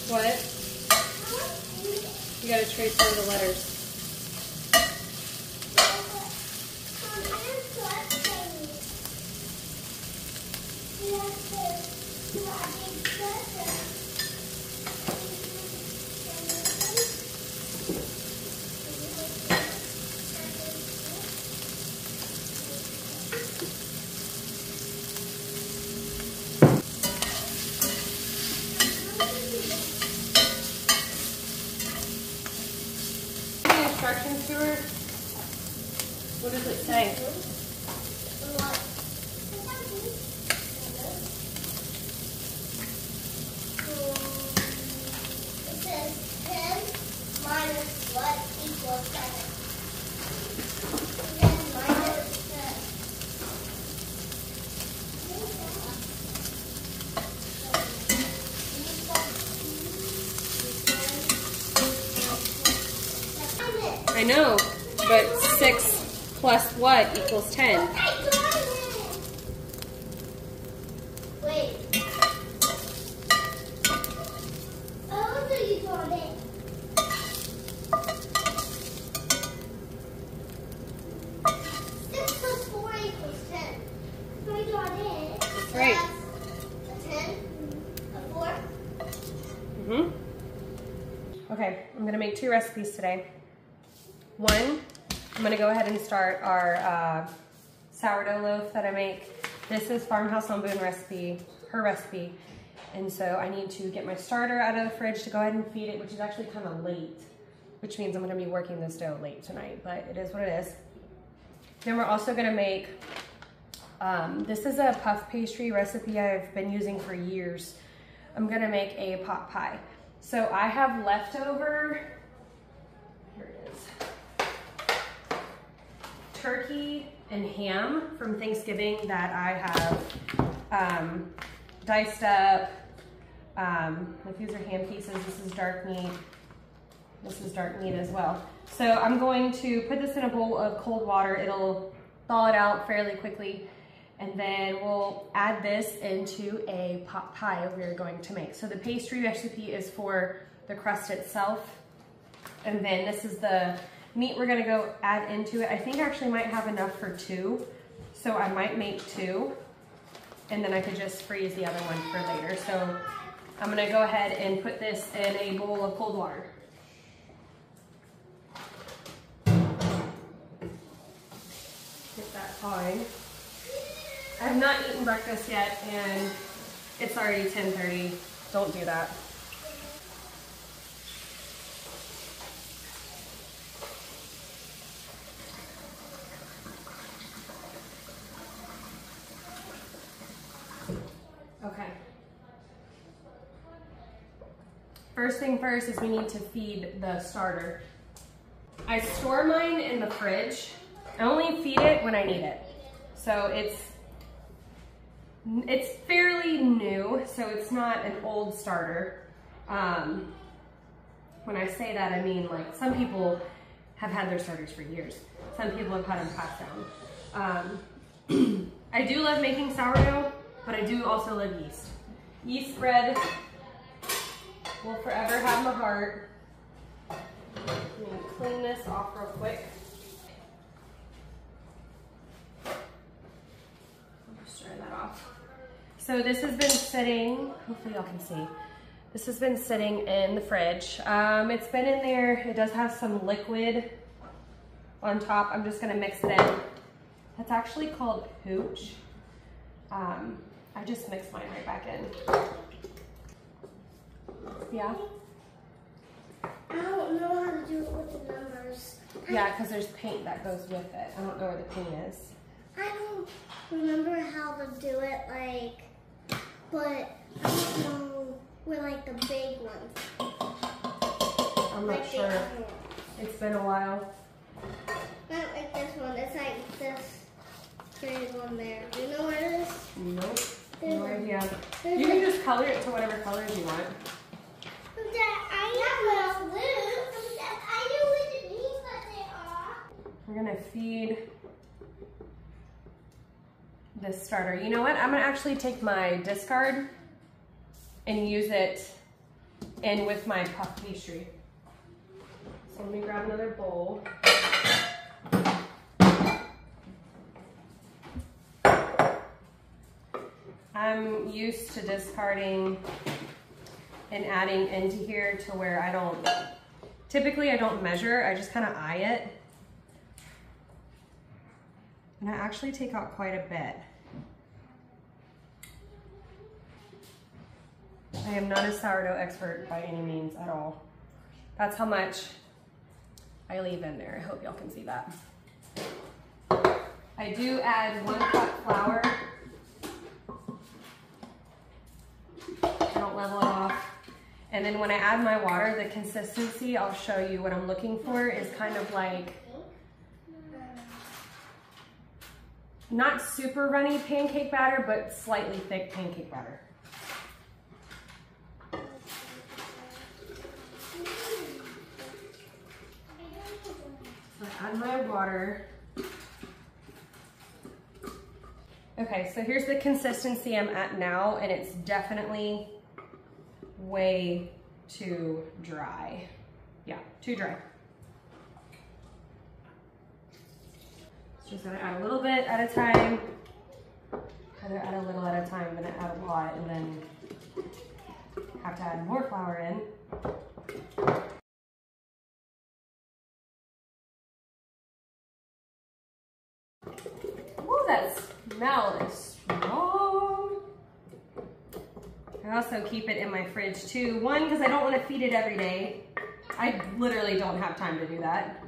What? You gotta trace all the letters. Instructions to her? What does it say? It says 10 minus what equals 7. 10 minus 10. I know, but 6 plus what equals 10? Wait. Oh, so you got it. 6 plus 4 equals 10. So I got it. That's right. A 10, a 4. Mm-hmm. Okay, I'm gonna make 2 recipes today. One, I'm gonna go ahead and start our sourdough loaf that I make. This is Farmhouse on Boone recipe, her recipe. And so I need to get my starter out of the fridge to go ahead and feed it, which is actually kind of late, which means I'm gonna be working this dough late tonight, but it is what it is. Then we're also gonna make, this is a puff pastry recipe I've been using for years. I'm gonna make a pot pie. So I have leftover, here it is, turkey and ham from Thanksgiving that I have diced up. Like these are ham pieces. This is dark meat. This is dark meat as well. So I'm going to put this in a bowl of cold water. It'll thaw it out fairly quickly. And then we'll add this into a pot pie we're going to make. So the pastry recipe is for the crust itself. And then this is the meat we're gonna go add into it. I think I actually might have enough for 2. So I might make 2. And then I could just freeze the other one for later. So I'm gonna go ahead and put this in a bowl of cold water. Get that thawing. I have not eaten breakfast yet, and it's already 10:30. Don't do that. Okay. First thing first is we need to feed the starter. I store mine in the fridge. I only feed it when I need it. So it's fairly new, so it's not an old starter. When I say that, I mean like some people have had their starters for years. Some people have had them passed down. I do love making sourdough, but I do also love yeast. Yeast bread will forever have my heart. I'm gonna clean this off real quick. Just turn that off. So this has been sitting, hopefully y'all can see. This has been sitting in the fridge. It's been in there. It does have some liquid on top. I'm just gonna mix it in. That's actually called hooch. I just mixed mine right back in. Yeah? I don't know how to do it with the numbers. Yeah, because there's paint that goes with it. I don't know where the paint is. I don't remember how to do it, like, but I don't know where, like, the big ones. I'm not sure. It's been a while. Not like this one. It's like this. There's one there. Do you know where it is? Nope. There's No idea. There's You can just color it to whatever colors you want. We're gonna feed this starter. You know what? I'm gonna actually take my discard and use it in with my puff pastry. So let me grab another bowl. I'm used to discarding and adding into here to where I don't measure, I just kind of eye it. And I actually take out quite a bit. I am not a sourdough expert by any means at all. That's how much I leave in there. I hope y'all can see that. I do add 1 cup flour. I don't level it off. And then when I add my water, the consistency, I'll show you what I'm looking for, is kind of like, not super runny pancake batter, but slightly thick pancake batter. So I add my water. Okay, so here's the consistency I'm at now, and it's definitely way too dry. Yeah, too dry. Just gonna add a little bit at a time. Rather add a little at a time than add a lot and then have to add more flour in. Ooh, that smell is strong. I also keep it in my fridge too. 1, because I don't want to feed it every day. I literally don't have time to do that.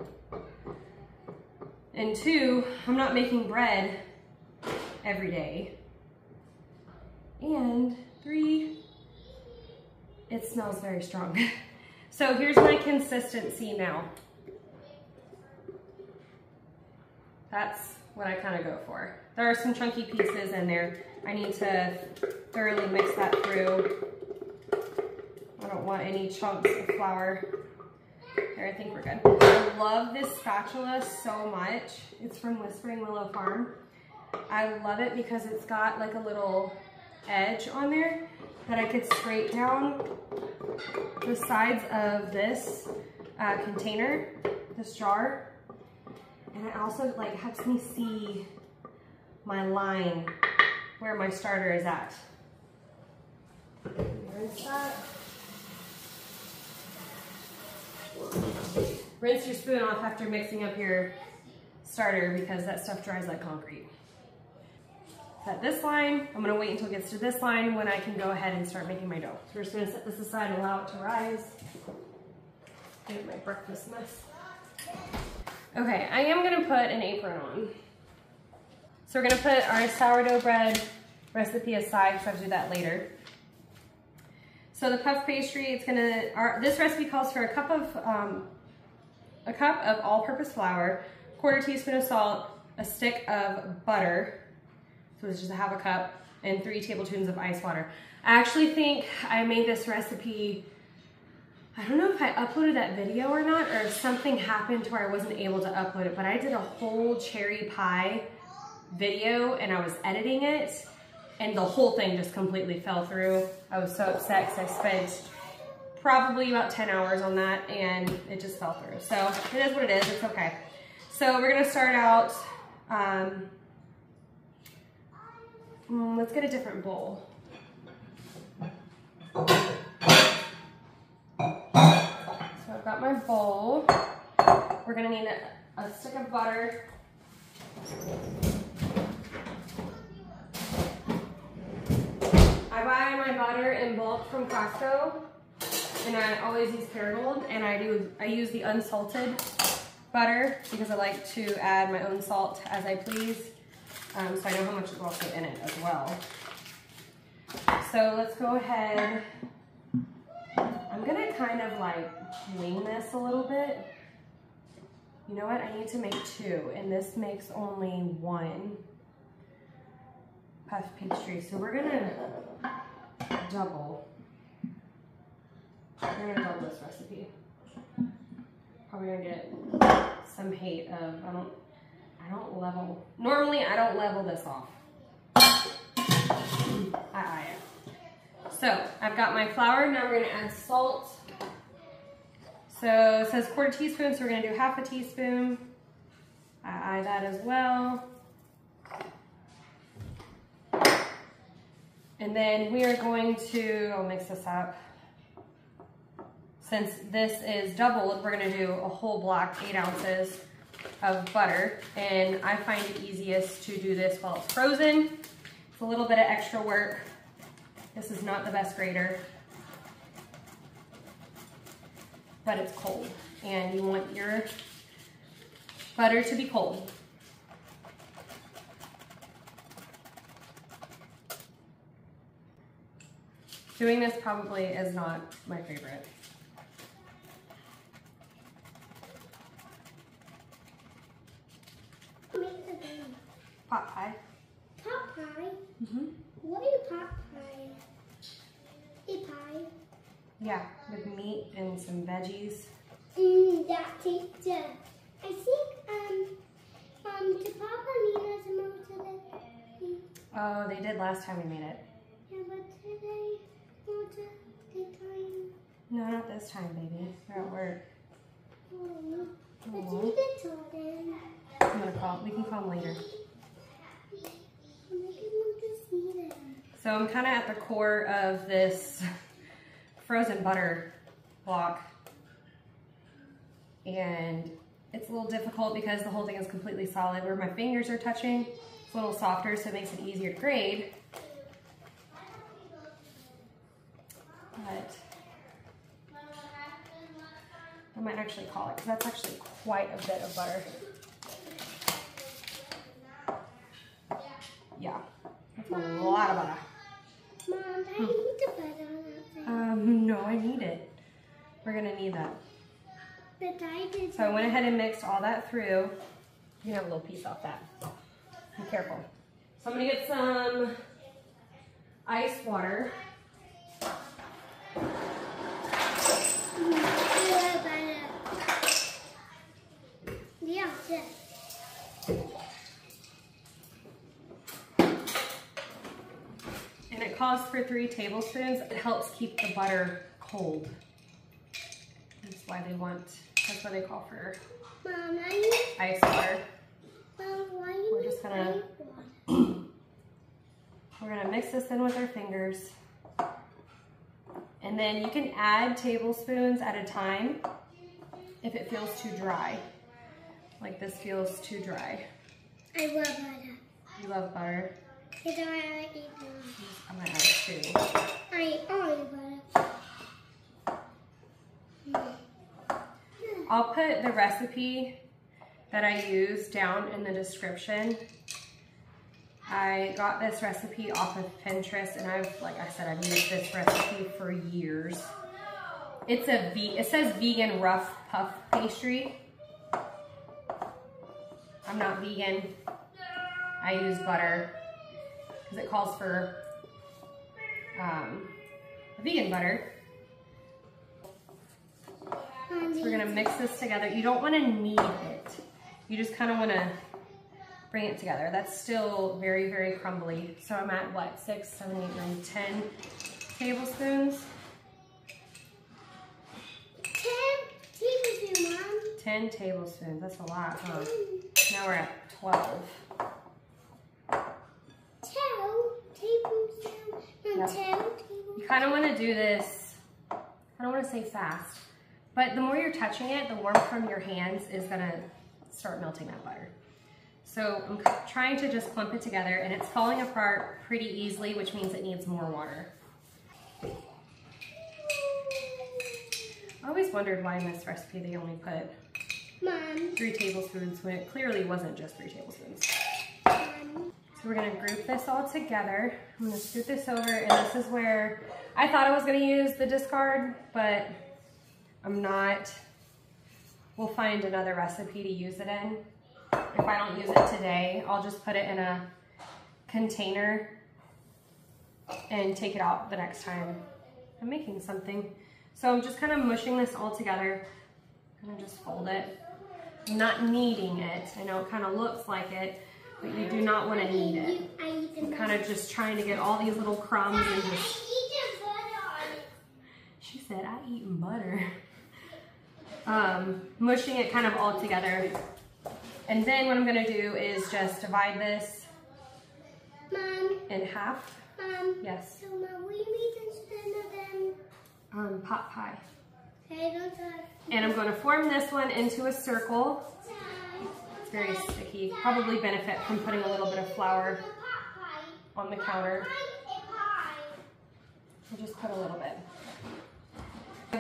And 2, I'm not making bread every day. And 3, it smells very strong. So here's my consistency now. That's what I kind of go for. There are some chunky pieces in there. I need to thoroughly mix that through. I don't want any chunks of flour. There, I think we're good. I love this spatula so much. It's from Whispering Willow Farm. I love it because it's got like a little edge on there that I could scrape down the sides of this container, this jar. And it also like helps me see my line where my starter is at. Rinse that. Rinse your spoon off after mixing up your starter because that stuff dries like concrete. At this line, I'm gonna wait until it gets to this line when I can go ahead and start making my dough. So we're just gonna set this aside and allow it to rise. Get my breakfast mess. Okay, I am gonna put an apron on. So we're gonna put our sourdough bread recipe aside because I have to do that later. So the puff pastry, it's gonna, this recipe calls for a cup of all-purpose flour, 1/4 teaspoon of salt, a stick of butter, so it's just a 1/2 cup, and 3 tablespoons of ice water. I actually think I made this recipe, I don't know if I uploaded that video or not, or if something happened to where I wasn't able to upload it, but I did a whole cherry pie video and I was editing it and the whole thing just completely fell through. I was so upset because I spent probably about 10 hours on that and it just fell through. So it is what it is, it's okay. So we're gonna start out, let's get a different bowl. So I've got my bowl. We're gonna need a stick of butter. I buy my butter in bulk from Costco, and I always use Paragold, and I use the unsalted butter because I like to add my own salt as I please, so I know how much is also in it as well. So let's go ahead. I'm gonna kind of like wing this a little bit. You know what? I need to make 2, and this makes only 1 puff pastry. So we're gonna double. We're gonna double this recipe. Probably gonna get some hate of I don't level. Normally I don't level this off. I eye it. So I've got my flour, now we're gonna add salt. So it says 1/4 teaspoon, so we're gonna do 1/2 teaspoon. I add that as well. And then we are going to, I'll mix this up. Since this is doubled, we're gonna do a whole block, 8 ounces of butter. And I find it easiest to do this while it's frozen. It's a little bit of extra work. This is not the best grater, but it's cold. And you want your butter to be cold. Doing this probably is not my favorite. Pot pie. Pot pie? Mm-hmm. What is pot pie? A pie? Yeah, with meat and some veggies. That tastes good. I think, did Papa mean us most of it? Oh, they did last time we made it. Yeah, but today, most of the time. No, not this time, baby. They're at work. Oh, but you did tell them. I'm gonna call. We can call them later. I want to see them. So I'm kind of at the core of this frozen butter block, and it's a little difficult because the whole thing is completely solid. Where my fingers are touching, it's a little softer, so it makes it easier to grade. But I might actually call it, because that's actually quite a bit of butter. Yeah, that's a lot of butter. Mom, I need the butter on that. No, I need it. We're gonna need that. But I did. So I went ahead and mixed all that through. You can have a little piece off that. Be careful. So I'm gonna get some ice water. Yeah, yeah. And it calls for 3 tablespoons. It helps keep the butter cold. That's why they want, that's why they call for Mom, ice water. Mom, why We're just gonna, we're gonna mix this in with our fingers. And then you can add tablespoons at a time if it feels too dry. Like this feels too dry. I love butter. You love butter? Because I eat them. I'm gonna add 2. I butter. I'll put the recipe that I use down in the description. I got this recipe off of Pinterest, and like I said, I've used this recipe for years. It's it says vegan rough puff pastry. I'm not vegan. I use butter because it calls for vegan butter. So we're gonna mix this together. You don't wanna knead it. You just kinda wanna bring it together. That's still very, very crumbly. So I'm at what, 6, 7, 8, 9, 10 tablespoons? 10 tablespoons, Mom. 10 tablespoons, that's a lot, huh? Now we're at 12. 2 tablespoons. No, Yep. 10 tablespoons. You kinda wanna do this, I don't wanna say fast, but the more you're touching it, the warmth from your hands is gonna start melting that butter. So I'm trying to just clump it together, and it's falling apart pretty easily, which means it needs more water. I always wondered why in this recipe they only put Mom. 3 tablespoons when it clearly wasn't just 3 tablespoons. Mom. So we're gonna group this all together. I'm gonna scoot this over, and this is where I thought I was gonna use the discard, but I'm not. We'll find another recipe to use it in. If I don't use it today, I'll just put it in a container and take it out the next time I'm making something. So I'm just kind of mushing this all together. I'm gonna just fold it. I'm not kneading it. I know it kind of looks like it, but you do not want to knead it. I'm kind of just trying to get all these little crumbs and just She said, I eat butter. Mushing it kind of all together. And then what I'm gonna do is just divide this in half. Mom. Yes. So Mom, will you make this dinner then? Pot pie. Okay, don't touch. And I'm gonna form this one into a circle. It's very sticky. Probably benefit from putting a little bit of flour on the counter. We'll just put a little bit.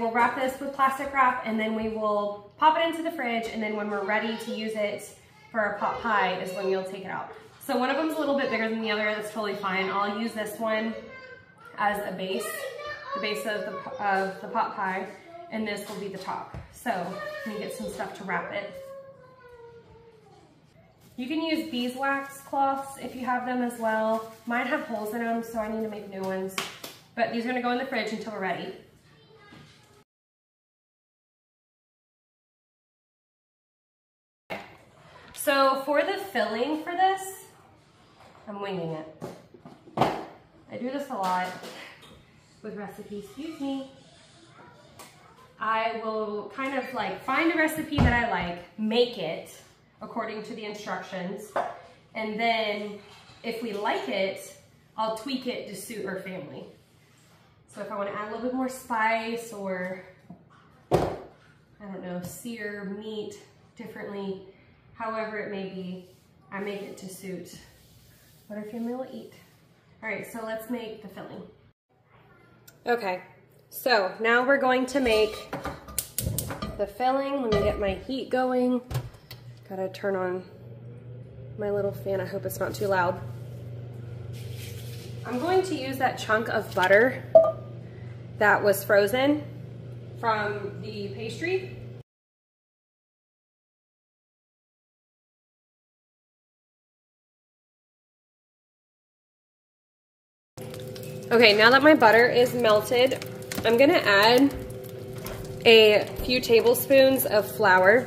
We'll wrap this with plastic wrap and then we will pop it into the fridge, and then when we're ready to use it for a pot pie is when you'll take it out. So one of them's a little bit bigger than the other, that's totally fine. I'll use this one as a base, the base of the pot pie, and this will be the top. So let me get some stuff to wrap it. You can use beeswax cloths if you have them as well. Mine have holes in them, so I need to make new ones. But these are gonna go in the fridge until we're ready. So for the filling for this, I'm winging it. I do this a lot with recipes, excuse me. I will kind of like find a recipe that I like, make it according to the instructions, and then if we like it, I'll tweak it to suit our family. So if I want to add a little bit more spice or, I don't know, sear meat differently, however it may be, I make it to suit what our family will eat. All right, so let's make the filling. Okay, so now we're going to make the filling. Let me get my heat going. Gotta turn on my little fan. I hope it's not too loud. I'm going to use that chunk of butter that was frozen from the pastry. Okay, now that my butter is melted, I'm gonna add a few tablespoons of flour,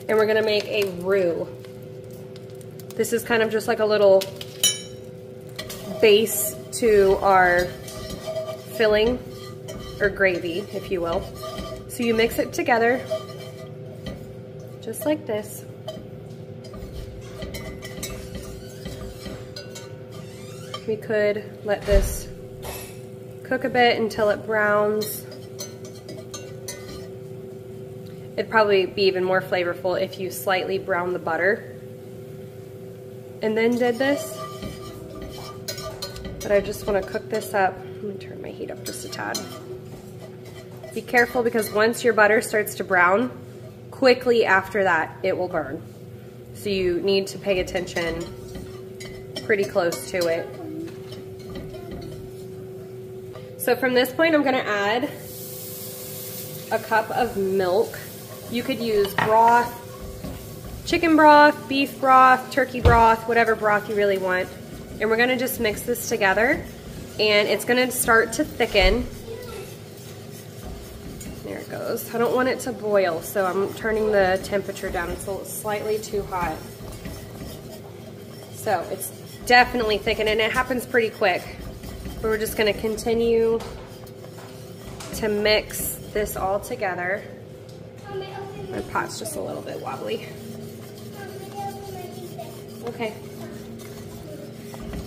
and we're gonna make a roux. This is kind of just like a little base to our filling, or gravy, if you will. So you mix it together, just like this. We could let this cook a bit until it browns. It'd probably be even more flavorful if you slightly brown the butter and then did this. But I just want to cook this up. Let me turn my heat up just a tad. Be careful, because once your butter starts to brown, quickly after that it will burn. So you need to pay attention pretty close to it. So from this point, I'm gonna add a cup of milk. You could use broth, chicken broth, beef broth, turkey broth, whatever broth you really want. And we're gonna just mix this together, and it's gonna start to thicken. There it goes. I don't want it to boil, so I'm turning the temperature down. It's slightly too hot. So it's definitely thickening, and it happens pretty quick. But we're just gonna continue to mix this all together. My pot's just a little bit wobbly. Okay.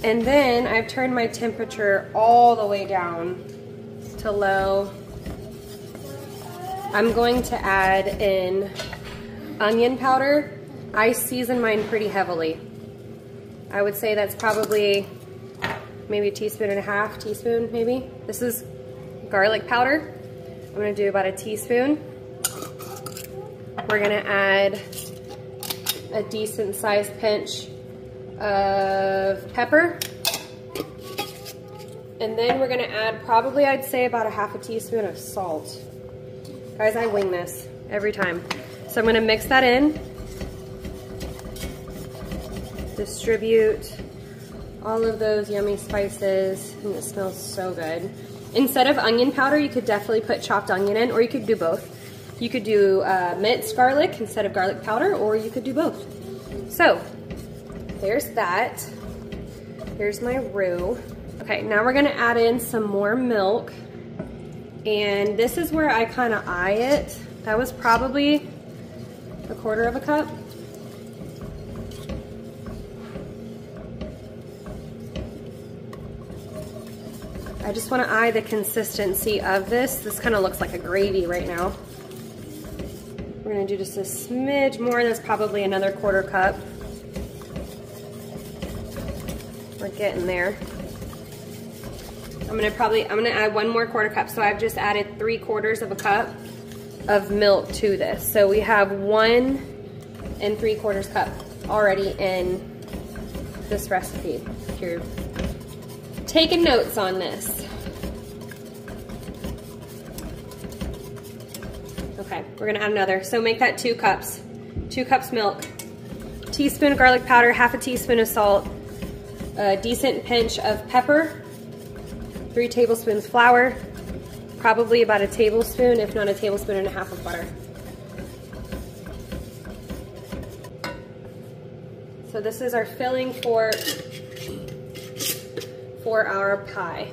And then I've turned my temperature all the way down to low. I'm going to add in onion powder. I season mine pretty heavily. I would say that's probably maybe a teaspoon and a half, teaspoon maybe. This is garlic powder. I'm gonna do about a teaspoon. We're gonna add a decent sized pinch of pepper. And then we're gonna add probably, I'd say, about a half a teaspoon of salt. Guys, I wing this every time. So I'm gonna mix that in. Distribute all of those yummy spices, and it smells so good. Instead of onion powder, you could definitely put chopped onion in, or you could do both. You could do minced garlic instead of garlic powder, or you could do both. So, there's that. Here's my roux. Okay, now we're gonna add in some more milk, And this is where I kind of eye it. That was probably a quarter of a cup. I just want to eye the consistency of this. This kind of looks like a gravy right now. We're going to do just a smidge more. That's probably another quarter cup. We're getting there. I'm gonna add one more quarter cup. So I've just added 3/4 of a cup of milk to this. So we have 1 3/4 cup already in this recipe. If you're taking notes on this. Okay, we're gonna add another. So make that 2 cups. 2 cups milk, teaspoon of garlic powder, half a teaspoon of salt, a decent pinch of pepper, 3 tablespoons flour, probably about a tablespoon, if not a tablespoon and a half of butter. So this is our filling for our pie.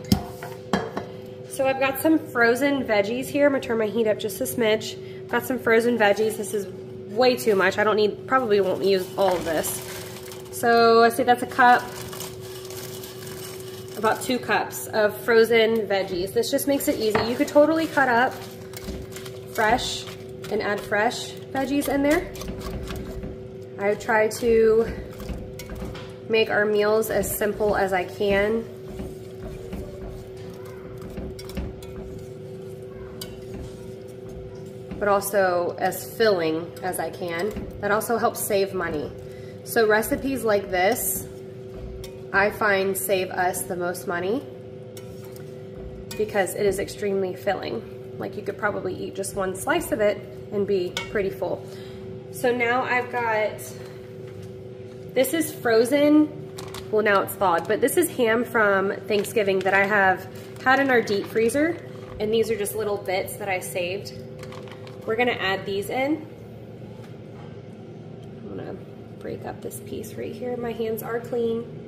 So I've got some frozen veggies here. I'm gonna turn my heat up just a smidge. Got some frozen veggies. This is way too much. Probably won't use all of this. So I say that's a cup. About 2 cups of frozen veggies. This just makes it easy. You could totally cut up fresh and add fresh veggies in there. I try to make our meals as simple as I can. But also as filling as I can. That also helps save money. So recipes like this, I find save us the most money because it is extremely filling. Like you could probably eat just 1 slice of it and be pretty full. So now I've got, this is frozen, well now it's thawed, but this is ham from Thanksgiving that I have had in our deep freezer, and these are just little bits that I saved. We're gonna add these in. I'm gonna break up this piece right here. My hands are clean.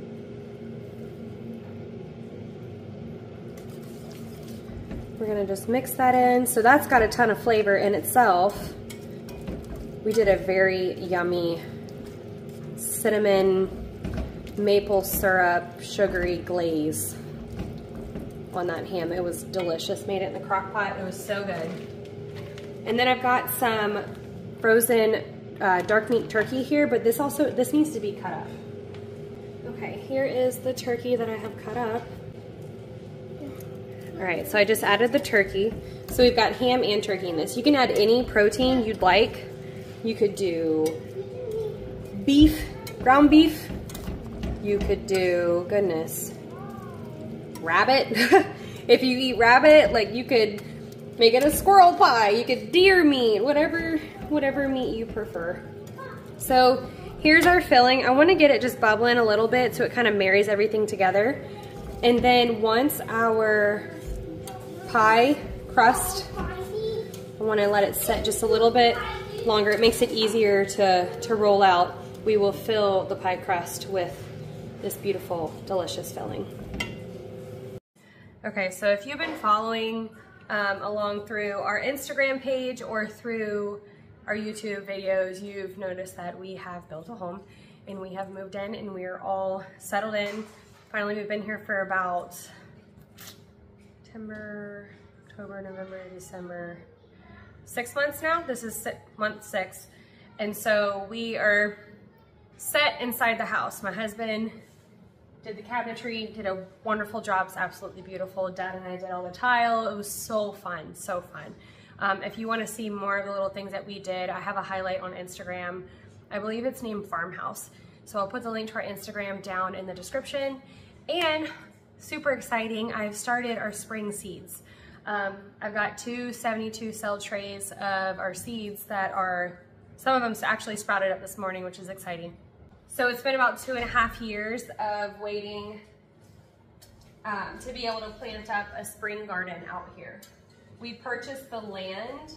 We're gonna just mix that in. So that's got a ton of flavor in itself. We did a very yummy cinnamon, maple syrup, sugary glaze on that ham. It was delicious. Made it in the crock pot. It was so good. And then I've got some frozen dark meat turkey here, but this needs to be cut up. Okay, here is the turkey that I have cut up. All right, so I just added the turkey. So we've got ham and turkey in this. You can add any protein you'd like. You could do beef, ground beef. You could do, goodness, rabbit. If you eat rabbit, like you could make it a squirrel pie. You could deer meat, whatever meat you prefer. So here's our filling. I want to get it just bubbling a little bit so it kind of marries everything together. And then once our pie crust, I want to let it set just a little bit longer. It makes it easier to roll out. We will fill the pie crust with this beautiful, delicious filling. Okay, so if you've been following along through our Instagram page or through our YouTube videos, you've noticed that we have built a home and we have moved in and we are all settled in. Finally, we've been here for about September, October, November, December, 6 months now. This is month 6. And so we are set inside the house. My husband did the cabinetry, did a wonderful job. It's absolutely beautiful. Dad and I did all the tile. It was so fun, so fun. If you want to see more of the little things that we did, I have a highlight on Instagram. I believe it's named Farmhouse. So I'll put the link to our Instagram down in the description. And super exciting, I've started our spring seeds. I've got 2 72 cell trays of our seeds that are, some of them actually sprouted up this morning, which is exciting. So it's been about 2.5 years of waiting to be able to plant up a spring garden out here. We purchased the land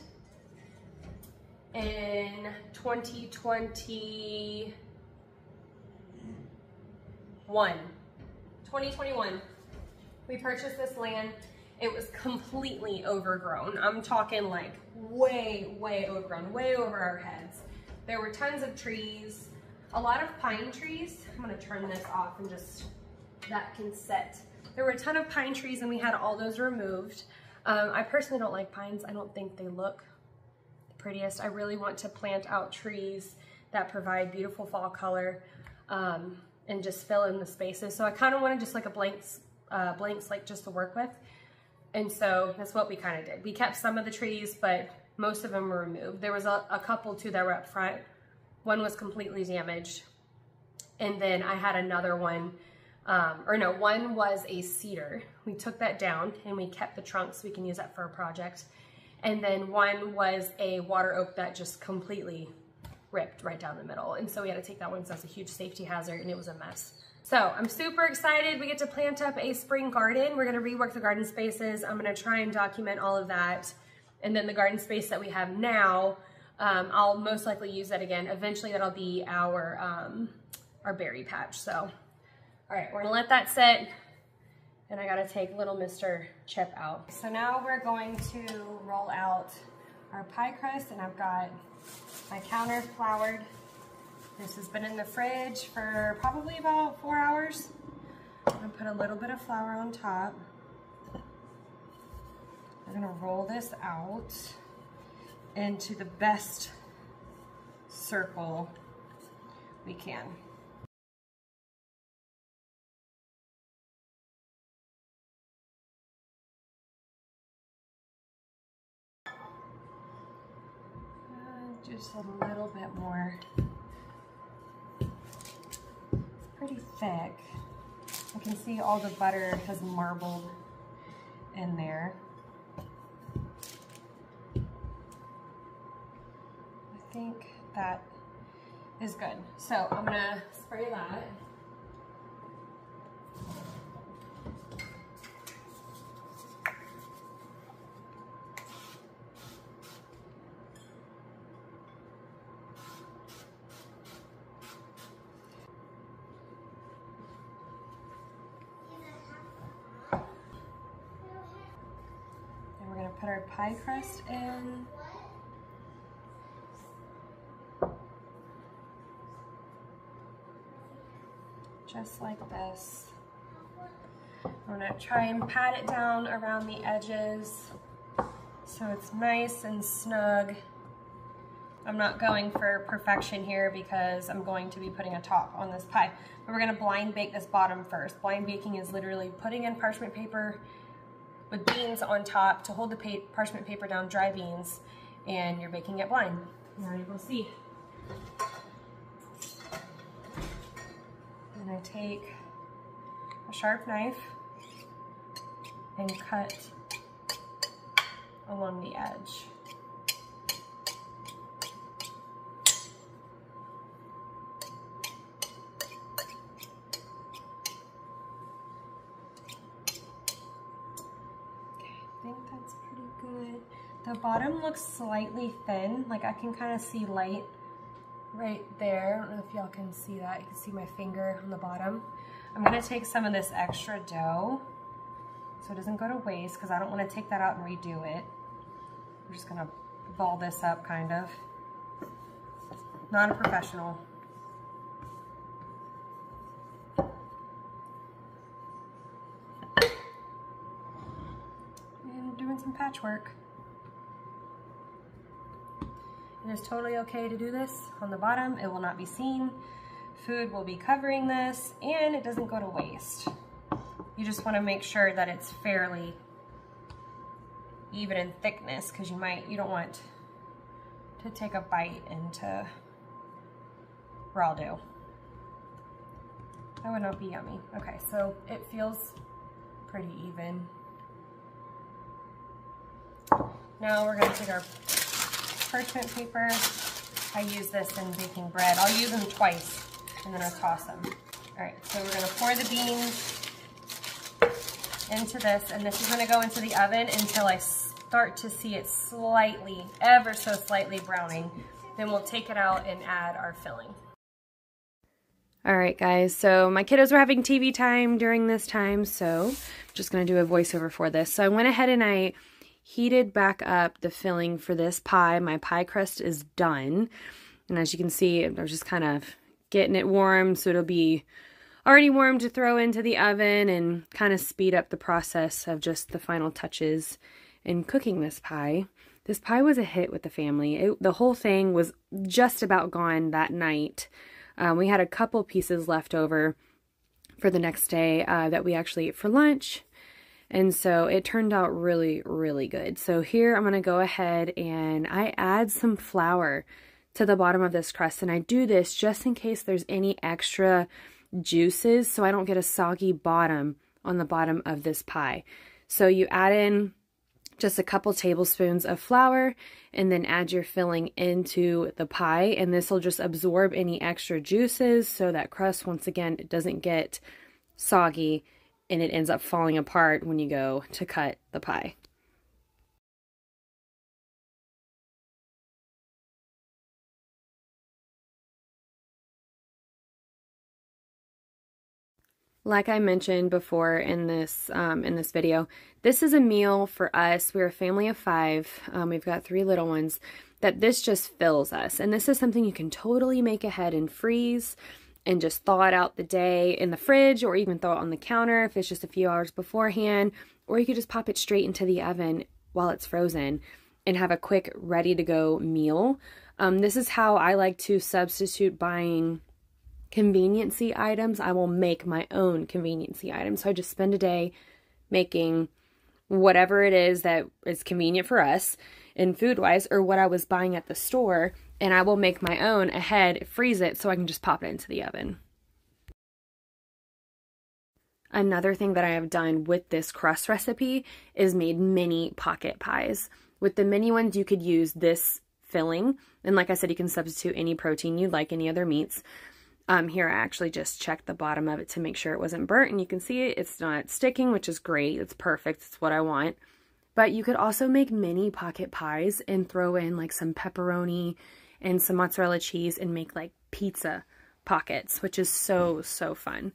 in 2021. We purchased this land it was completely overgrown. I'm talking like way, way overgrown, way over our heads. There were tons of trees, a lot of pine trees. I'm gonna turn this off and just, that can set. There were a ton of pine trees and we had all those removed. I personally don't like pines. I don't think they look the prettiest. I really want to plant out trees that provide beautiful fall color and just fill in the spaces. So I kind of wanted just like a blank slate just to work with. And so that's what we kind of did. We kept some of the trees, but most of them were removed. There was a couple too that were up front. One was completely damaged. And then I had another one, one was a cedar. We took that down and we kept the trunk so we can use that for a project. And then one was a water oak that just completely ripped right down the middle. And so we had to take that one because that's a huge safety hazard and it was a mess. So I'm super excited. We get to plant up a spring garden. We're gonna rework the garden spaces. I'm gonna try and document all of that. And then the garden space that we have now, I'll most likely use that again. Eventually that'll be our berry patch. So, all right, we're gonna let that sit. And I gotta take little Mr. Chip out. So now we're going to roll out our pie crust, and I've got my counter floured. This has been in the fridge for probably about 4 hours. I'm gonna put a little bit of flour on top. We're gonna roll this out into the best circle we can. Just a little bit more. It's pretty thick. I can see all the butter has marbled in there. I think that is good. So I'm gonna spray that. Put our pie crust in. Just like this. I'm gonna try and pat it down around the edges so it's nice and snug. I'm not going for perfection here because I'm going to be putting a top on this pie. But we're gonna blind bake this bottom first. Blind baking is literally putting in parchment paper with beans on top to hold the parchment paper down, dry beans, and you're baking it blind. Now you will see. And I take a sharp knife and cut along the edge. I think that's pretty good. The bottom looks slightly thin, like I can kind of see light right there. I don't know if y'all can see that. You can see my finger on the bottom. I'm gonna take some of this extra dough so it doesn't go to waste because I don't want to take that out and redo it. I'm just gonna ball this up kind of. Not a professional. Doing some patchwork. It is totally okay to do this on the bottom. It will not be seen. Food will be covering this and it doesn't go to waste. You just want to make sure that it's fairly even in thickness because you don't want to take a bite into raw dough. That would not be yummy. Okay, so it feels pretty even. Now we're going to take our parchment paper. I use this in baking bread. I'll use them twice and then I'll toss them. All right, so we're going to pour the beans into this, and this is going to go into the oven until I start to see it slightly, ever so slightly browning. Then we'll take it out and add our filling. All right, guys, so my kiddos were having TV time during this time, so I'm just going to do a voiceover for this. So I went ahead and I heated back up the filling for this pie. My pie crust is done, and as you can see, I'm just kind of getting it warm, so it'll be already warm to throw into the oven and kind of speed up the process of just the final touches in cooking this pie. This pie was a hit with the family. The whole thing was just about gone that night. We had a couple pieces left over for the next day that we actually ate for lunch. And so it turned out really, really good. So here I'm going to go ahead and I add some flour to the bottom of this crust. And I do this just in case there's any extra juices so I don't get a soggy bottom on the bottom of this pie. So you add in just a couple tablespoons of flour and then add your filling into the pie, and this will just absorb any extra juices so that crust, once again, it doesn't get soggy and it ends up falling apart when you go to cut the pie. Like I mentioned before in this video, this is a meal for us. We're a family of 5. We've got 3 little ones. That this just fills us, and this is something you can totally make ahead and freeze, and just thaw it out the day in the fridge, or even throw it on the counter if it's just a few hours beforehand, or you could just pop it straight into the oven while it's frozen and have a quick ready-to-go meal. This is how I like to substitute buying conveniency items. I will make my own conveniency items. So I just spend a day making whatever it is that is convenient for us in food-wise, or what I was buying at the store, and I will make my own ahead, freeze it, so I can just pop it into the oven. Another thing that I have done with this crust recipe is made mini pocket pies. With the mini ones, you could use this filling, and like I said, you can substitute any protein you like, any other meats. Here I actually just checked the bottom of it to make sure it wasn't burnt, and you can see it's not sticking, which is great. It's perfect. It's what I want. But you could also make mini pocket pies and throw in like some pepperoni and some mozzarella cheese and make like pizza pockets, which is so, so fun.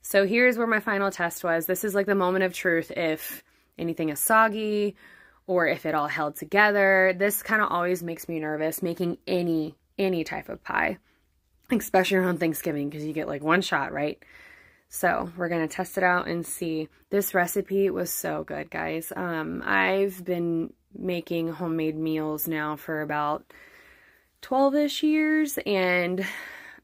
So here's where my final test was. This is like the moment of truth if anything is soggy or if it all held together. This kind of always makes me nervous making any type of pie, especially around Thanksgiving, because you get like one shot, right? So we're going to test it out and see. This recipe was so good, guys. I've been making homemade meals now for about 12-ish years, and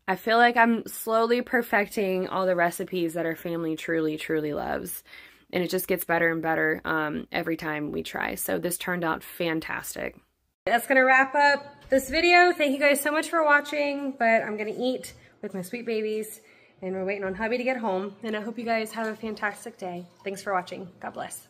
I feel like I'm slowly perfecting all the recipes that our family truly, truly loves. And it just gets better and better every time we try. So this turned out fantastic. That's going to wrap up this video. Thank you guys so much for watching, but I'm going to eat with my sweet babies, and we're waiting on hubby to get home, and I hope you guys have a fantastic day. Thanks for watching. God bless.